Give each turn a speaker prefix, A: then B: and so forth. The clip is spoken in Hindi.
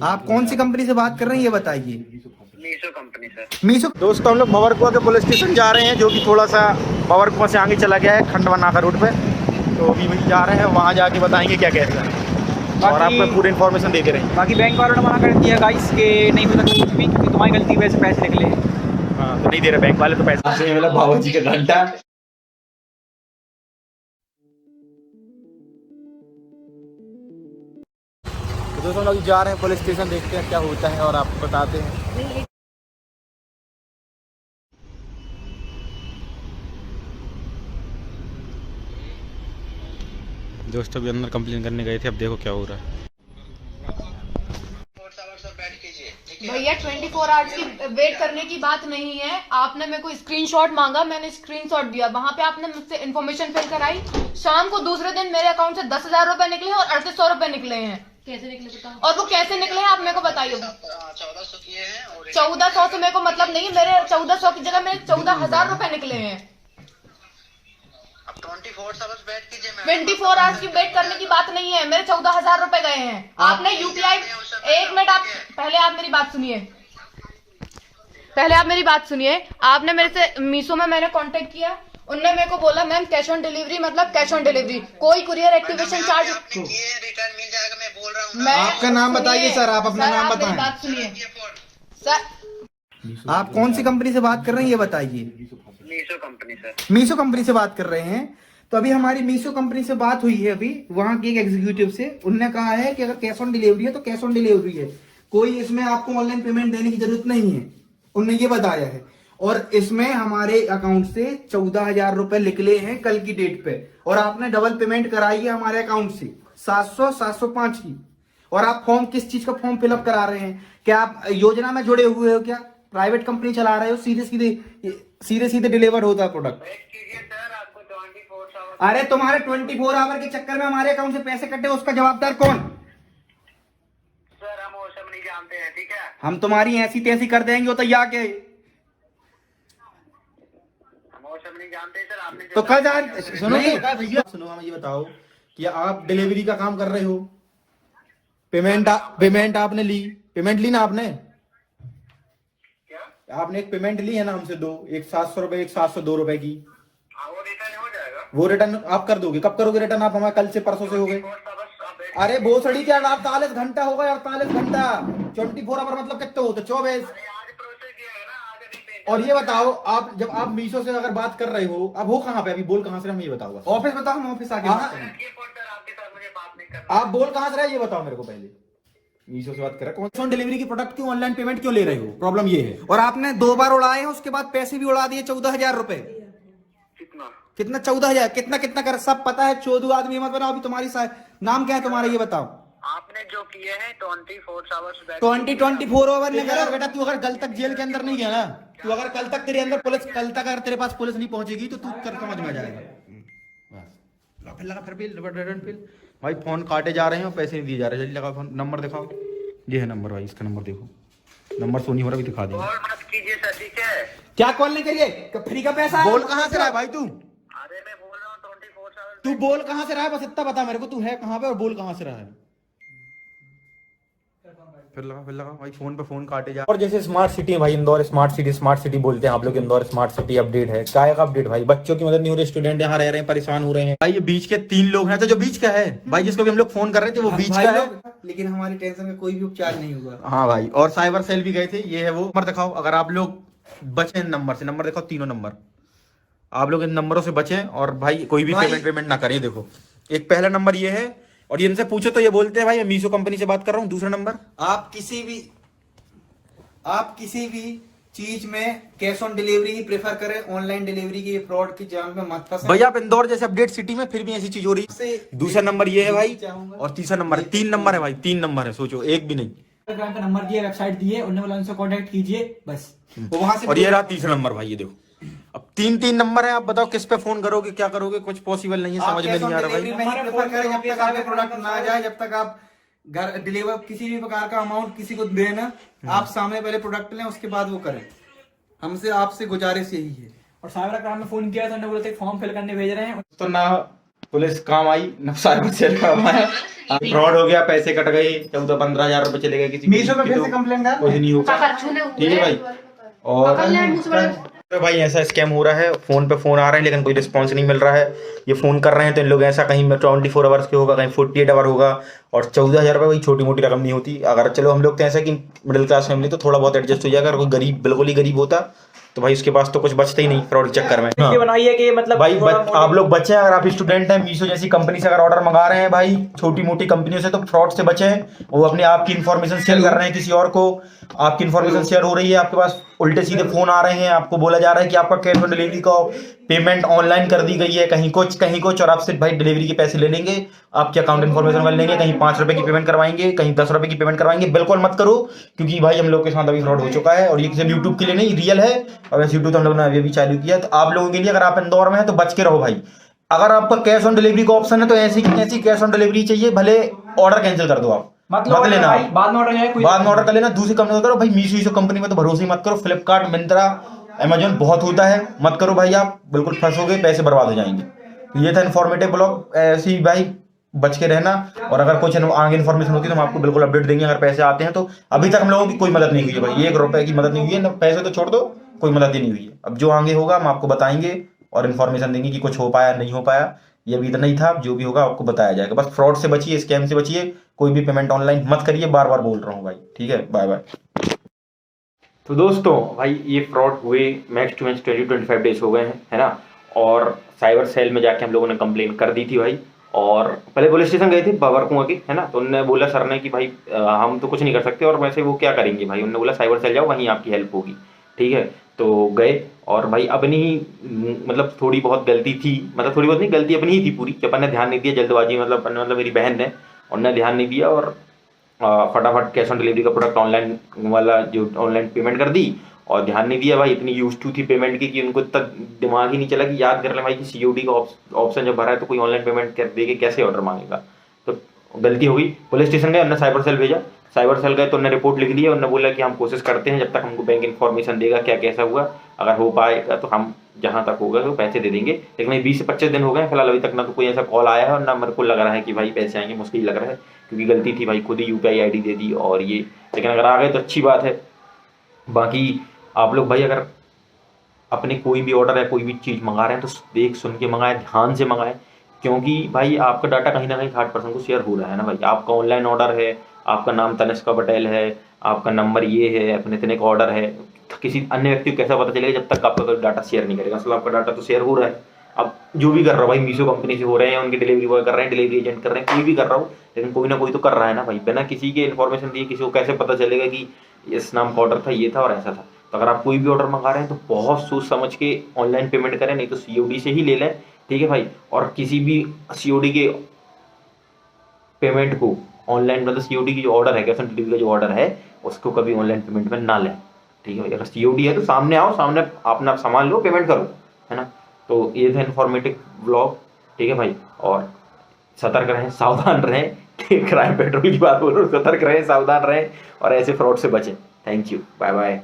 A: आप कौन सी कंपनी से बात कर रहे हैं ये बताइए।
B: Meesho company sir.
A: मीशो। दोस्तों हम लोग मवरकुआ के पुलिस स्टेशन जा रहे हैं, जो कि थोड़ा सा मवरकुआ से आगे चला गया है खंडवा नाका रोड पे। तो अभी वही जा रहे हैं, वहाँ जाके बताएंगे क्या कह रहे हैं और आपको पूरी इन्फॉर्मेशन देते रहेंगे।
C: बाकी बैंक वालों ने मना कर दिया गाइस कि नहीं मिला कुछ भी, क्योंकि तुम्हारी गलती वजह से पैसे निकले।
A: हाँ तो नहीं दे रहे बैंक वाले तो पैसे। मिला बाबा जी का घंटा। तो दोस्तों लोग जा रहे हैं पुलिस स्टेशन, देखते हैं क्या होता है और आपको बताते हैं। दोस्तों अभी अंदर कंप्लेन करने गए थे, अब देखो क्या हो रहा है।
D: भैया 24 आवर्स की वेट करने की बात नहीं है। आपने मेरे को स्क्रीनशॉट मांगा, मैंने स्क्रीनशॉट दिया। वहां पे आपने मुझसे इन्फॉर्मेशन फिल कराई। शाम को दूसरे दिन मेरे अकाउंट से 10,000 रुपए निकले हैं और 3800 रुपए निकले हैं। कैसे निकले बताओ? और वो कैसे निकले हैं आप मेरे को बताइए।
B: 1400 किए हैं और
D: 1400 से मेरे को मतलब नहीं है। मेरे 1400 की जगह मेरे 14,000 रुपए निकले हैं।
B: अब 24 आवर्स वेट कीजिए।
D: 24 आवर्स की वेट करने की बात नहीं है। मेरे 14,000 रुपए गए हैं। आपने यूपीआई, एक मिनट, आप पहले आप मेरी बात सुनिए। आपने मेरे से मीशो में मैंने कांटेक्ट किया, उनने मेरे को बोला मैम कैश ऑन डिलीवरी, मतलब कैश ऑन डिलीवरी, कोई कुरियर एक्टिवेशन चार्ज।
B: रिटर्न मिल जाएगा, मैं बोल रहा हूँ।
A: आपका नाम बताइए सर, आप अपना नाम बताएं।
D: मेरी बात सुनिए सर।
A: आप कौन सी कंपनी से बात कर रहे हैं ये बताइए।
B: Meesho company sir.
A: Meesho company से बात कर रहे हैं। तो अभी हमारी मीशो कंपनी से बात हुई है अभी वहां के एक एग्जीक्यूटिव से। उन्होंने कहा है कि अगर कैश ऑन डिलीवरी है तो कैश ऑन डिलीवरी है, कोई इसमें आपको ऑनलाइन पेमेंट देने की जरूरत नहीं है, उन्होंने ये बताया है। और इसमें हमारे अकाउंट से 14,000 रुपए निकले हैं कल की डेट पे, और आपने डबल पेमेंट कराई है हमारे अकाउंट से 705 की। और आप फॉर्म, किस चीज का फॉर्म फिलअप करा रहे हैं? क्या आप योजना में जुड़े हुए हो? क्या प्राइवेट कंपनी चला रहे हो? सीधे सीधे डिलीवर होता है प्रोडक्ट।
B: सर आपको 24 आवर्स।
A: अरे तुम्हारे 24 आवर के चक्कर में हमारे अकाउंट से पैसे कटे, उसका जवाबदार कौन?
B: सर हम वो सब नहीं जानते हैं, ठीक है।
A: हम तुम्हारी ऐसी तैसी कर देंगे वो तो या के।
B: हम वो सब नहीं जानते सर। आपने
A: तो कल जान सुनो भैया, सुनो हमें ये बताओ कि आप डिलीवरी का काम कर रहे हो, पेमेंट आपने ली, पेमेंट ली ना आपने?
B: क्या?
A: आपने एक पेमेंट ली है ना हमसे, दो, एक 700 रुपए, एक 702 रुपए की।
B: हाँ वो रिटर्न हो जाएगा।
A: वो रिटर्न आप कर दोगे? कब करोगे रिटर्न आप? हमारे कल से परसों से हो गए।
B: 24 आवर्स आप वेट।
A: अरे भोसड़ी क्या, 48 घंटा हो गए, 48 घंटा। 24 आवर मतलब कितने होते? 24।
B: आज प्रोसेस किया है ना, आज अभी पे।
A: और ये बताओ, आप जब आप मीशो से अगर बात कर रहे हो, अब हो कहाँ पे? अभी बोल कहाँ से रहे? हम ये बताओ, ऑफिस बताओ, हम ऑफिस आके बात करेंगे।
B: ये फोन सर आपके साथ मुझे बात नहीं करना।
A: आप बोल कहाँ से रहे ये बताओ मेरे को पहले। मीशो से बात कर रहे हो, कौन डिलीवरी की प्रोडक्ट क्यों ऑनलाइन पेमेंट क्यों ले रहे हो? प्रॉब्लम ये है। और आपने 2 बार उड़ाए हैं, उसके बाद पैसे भी उड़ा दिए 14,000 रुपए।
B: कितना?
A: कितना? 14,000। कितना कितना कर सब पता है। 14 आदमी मत बनाओ। अभी तुम्हारी नाम क्या है तुम्हारा ये बताओ।
B: आपने जो किए हैं 24 आवर्स बैक।
A: 24 ओवर ने करा बेटा। तू अगर कल तक जेल के अंदर नहीं गया ना, तू अगर कल तक तेरे अंदर पुलिस, कल तक अगर तेरे पास पुलिस नहीं पहुंचेगी तो तू कर समझ में आ जाएगा। फिर लगा, फिर बिल भाई फोन काटे जा रहे हैं और पैसे नहीं दिए जा रहे। जल्दी लगा फोन, नंबर दिखाओ। ये है नंबर भाई, इसका नंबर देखो, नंबर शो नहीं हो रहा, भी दिखा देंगे।
B: कॉल मत कीजिए सर, ठीक है।
A: क्या कॉल नहीं करिए? फ्री का पैसा बोल कहाँ से रहा है भाई तू?
B: अरे मैं बोल रहा हूँ 24 आवर्स।
A: तू बोल कहाँ से रहा है, बस इतना बता मेरे को, तू है कहाँ पे और बोल कहाँ से रहा है। फिर लगा भाई, फोन पे फोन काटे जा। और जैसे स्मार्ट सिटी है भाई, इंदौर स्मार्ट सिटी बोलते हैं आप लोग। इंदौर स्मार्ट सिटी अपडेट है, क्या का अपडेट भाई? बच्चों की मदद नहीं हो रही, स्टूडेंट यहाँ रह रहे हैं, परेशान हो रहे हैं भाई। ये बीच के 3 लोग हैं। तो जो बीच का है भाई, जिसको भी हम लोग फोन कर रहे थे, वो बीच का है, लेकिन हमारी टेंशन में कोई भी उपचार नहीं हुआ। हाँ भाई, और साइबर सेल भी गए थे। ये है वो नंबर, दिखाओ अगर आप लोग बचे इन नंबर से। नंबर दिखाओ, तीनों नंबर। आप लोग इन नंबरों से बचें और भाई कोई भी पेमेंट ना करें। देखो, एक पहला नंबर ये है, और ये इनसे पूछो तो ये बोलते हैं भाई मैं मीशो कंपनी से बात कर रहा हूँ। दूसरा नंबर, आप किसी भी चीज में cash on delivery he prefer करें, ऑनलाइन डिलीवरी की फ्रॉड की जाल में मत फंसें। भैया आप इंदौर जैसे अपडेट सिटी में फिर भी ऐसी चीज हो रही है। दूसरा नंबर ये है भाई, और तीसरा नंबर, 3 नंबर है भाई, 3 नंबर है, सोचो, एक भी नहीं।
C: का नंबर दिया, वेबसाइट दी है, उन्होंने बोला उनसे कांटेक्ट कीजिए बस।
A: वहां से, और ये रहा तीसरा नंबर भाई, ये देखो। अब 3 नंबर है, आप बताओ किस पे फोन करोगे, क्या करोगे? कुछ पॉसिबल नहीं है, समझ में नहीं आ रहा भाई। जब तक आपके प्रोडक्ट ना आ जाए, जब तक आप घर डिलीवर किसी भी प्रकार का अमाउंट किसी को देना, आप सामने पहले प्रोडक्ट लें, उसके बाद वो करें। हमसे आपसे गुजारिश यही है।
C: और साइबर क्राइम में फोन किया तो उन्होंने बोला था फॉर्म फिल करने भेज रहे हैं।
A: तो ना पुलिस काम आई न साइबर सेल काम आया, फ्रॉड हो गया, पैसे कट गए, 14-15 हजार रुपए चले गए किसी
C: मीशो पे फिर से कंप्लेंट कर,
A: कुछ नहीं होगा, ठीक है भाई। और भाई ऐसा स्कैम हो रहा है, फोन पे फोन आ रहे हैं लेकिन कोई रिस्पांस नहीं मिल रहा है। ये फोन कर रहे हैं तो इन लोग ऐसा कहीं 24 आवर्स के होगा, कहीं 48 आवर होगा, और 14,000 रुपये कोई छोटी मोटी रकम नहीं होती। अगर चलो हम लोग तो ऐसा कि मिडिल क्लास फैमिली तो थोड़ा बहुत एडजस्ट हो जाएगा, अगर कोई गरीब बिल्कुल ही गरीब होता तो भाई उसके पास तो कुछ बचता ही नहीं फ्रॉड चक्कर में।
C: ये बनाई है कि मतलब
A: भाई आप लोग बचे, अगर आप स्टूडेंट हैं, मीशो जैसी कंपनी से अगर ऑर्डर मंगा रहे हैं भाई, छोटी मोटी कंपनियों से, तो फ्रॉड से बचे। वो अपने आपकी इन्फॉर्मेशन शेयर कर रहे हैं किसी और को, आपकी इन्फॉर्मेशन शेयर हो रही है, आपके पास उल्टे सीधे फोन आ रहे हैं, आपको बोला जा रहा है कि आपका कैश ऑन डिलीवरी का पेमेंट ऑनलाइन कर दी गई है, कहीं कुछ और आपसे भाई डिलीवरी के पैसे ले लेंगे, आपके अकाउंट इन्फॉर्मेशन वाले लेंगे, कहीं 5 रुपए की पेमेंट करवाएंगे, कहीं 10 रुपए की पेमेंट करवाएंगे। बिल्कुल मत करो, क्योंकि भाई हम लोग के साथ अभी फ्रॉड हो चुका है, और ये सिर्फ यूट्यूब के लिए नहीं, रियल है। और वैसे यूट्यूब तो हम लोग ने अभी चालू किया, तो आप लोगों के लिए अगर आप इंदौर में हैं तो बच के रहो भाई। अगर आपका कैश ऑन डिलीवरी का ऑप्शन है तो ऐसी कैश ऑन डिलीवरी चाहिए, भले ऑर्डर कैंसिल कर दो, आप मत लेना,
C: बाद में ऑर्डर
A: कर लेना, दूसरी कंपनी करो भाई। मीशो कंपनी में तो भरोसे मत करो, फ्लिपकार्ट, मिंत्रा, अमेजोन बहुत होता है, मत करो भाई, आप बिल्कुल फंसोगे, पैसे बर्बाद हो जाएंगे। ये था इन्फॉर्मेटिव ब्लॉग, ऐसे ही भाई बच के रहना, और अगर कुछ आगे इन्फॉर्मेशन होती है तो हम आपको बिल्कुल अपडेट देंगे। अगर पैसे आते हैं तो अभी तक हम लोगों की कोई मदद नहीं हुई है भाई, 1 रुपए की मदद नहीं हुई है, पैसे तो छोड़ दो, कोई मदद ही नहीं हुई है। अब जो आगे होगा हम आपको बताएंगे और इन्फॉर्मेशन देंगे कि कुछ हो पाया नहीं हो पाया, ये अभी इतना ही था, जो भी होगा आपको बताया जाएगा। बस फ्रॉड से बचिए, स्कैम से बचिए, कोई भी पेमेंट ऑनलाइन मत करिए, बार बार बोल रहा हूँ भाई, ठीक है, बाय बाय। तो दोस्तों भाई ये फ्रॉड हुए मैक्स टू मैक्स 20-25 डेज हो गए हैं, है ना, और साइबर सेल में जाके हम लोगों ने कंप्लेन कर दी थी भाई, और पहले पुलिस स्टेशन गए थे बाबर कुआं के, है ना, तो उन्होंने बोला सर ने कि भाई हम तो कुछ नहीं कर सकते, और वैसे वो क्या करेंगे भाई, उन्होंने बोला साइबर सेल जाओ, वहीं आपकी हेल्प होगी, ठीक है। तो गए, और भाई अपनी ही मतलब थोड़ी बहुत गलती थी, मतलब थोड़ी बहुत नहीं, गलती अपनी ही थी पूरी, कि अपन ने ध्यान नहीं दिया, जल्दबाजी मतलब मेरी बहन ने, उन्होंने ध्यान नहीं दिया, और फटाफट कैश ऑन डिलीवरी का प्रोडक्ट ऑनलाइन वाला जो ऑनलाइन पेमेंट कर दी, और ध्यान नहीं दिया भाई, इतनी यूज टू थी पेमेंट की कि उनको इतना दिमाग ही नहीं चला कि याद कर ले भाई कि सीओडी का ऑप्शन जब भरा है तो कोई ऑनलाइन पेमेंट कर देके कैसे ऑर्डर मांगेगा। तो गलती हो गई, पुलिस स्टेशन गए, हमने साइबर सेल भेजा, साइबर सेल गए तो उन्होंने रिपोर्ट लिख दी है, उन्होंने बोला कि हम कोशिश करते हैं, जब तक हमको बैंक इन्फॉर्मेशन देगा क्या कैसा हुआ, अगर हो पाएगा तो हम जहाँ तक होगा तो पैसे दे देंगे। लेकिन 20 से 25 दिन हो गए फिलहाल, अभी तक ना तो कोई ऐसा कॉल आया है और ना मेरे को लग रहा है कि भाई पैसे आएंगे, मुश्किल लग रहा है, क्योंकि गलती थी भाई, खुद ही UPI ID दे दी और ये। लेकिन अगर आ गए तो अच्छी बात है। बाकी आप लोग भाई अगर अपने कोई भी ऑर्डर या कोई भी चीज़ मंगा रहे हैं तो देख सुन के मंगाएं, ध्यान से मंगाएं, क्योंकि भाई आपका डाटा कहीं ना कहीं 60% को शेयर हो रहा है ना भाई। आपका ऑनलाइन ऑर्डर है, आपका नाम तनिष्का पटेल है, आपका नंबर ये है, अपने इतने का ऑर्डर है, किसी अन्य व्यक्ति को कैसा पता चलेगा जब तक आपका कोई डाटा शेयर नहीं करेगा। मतलब आपका डाटा तो शेयर हो रहा है, अब जो भी कर रहा हो भाई, मीशो कंपनी से हो रहे हैं, उनके डिलीवरी बॉय कर रहे हैं, डिलीवरी एजेंट कर रहे हैं, कोई भी कर रहा हो, लेकिन कोई ना कोई तो कर रहा है ना भाई। बिना किसी के इन्फॉर्मेशन दिए किसी को कैसे पता चलेगा कि इस नाम का ऑर्डर था, ये था और ऐसा था। तो अगर आप कोई भी ऑर्डर मंगा रहे हैं तो बहुत सोच समझ के ऑनलाइन पेमेंट करें, नहीं तो COD से ही ले लें, ठीक है भाई। और किसी भी COD के पेमेंट को ऑनलाइन, मतलब COD की जो ऑर्डर है, कैश ऑन डिलीवरी का जो ऑर्डर है, उसको कभी ऑनलाइन पेमेंट में ना लें, ठीक है भाई। अगर COD है तो सामने आओ, सामने अपना सामान लो, पेमेंट करो, है ना। तो ये था इन्फॉर्मेटिव ब्लॉग, ठीक है भाई। और सतर्क रहें, सावधान रहें, क्राइम पेट्रोल की बात बोल रहा हूँ, सतर्क रहें, सावधान रहें और ऐसे फ्रॉड से बचें। Thank you, bye bye.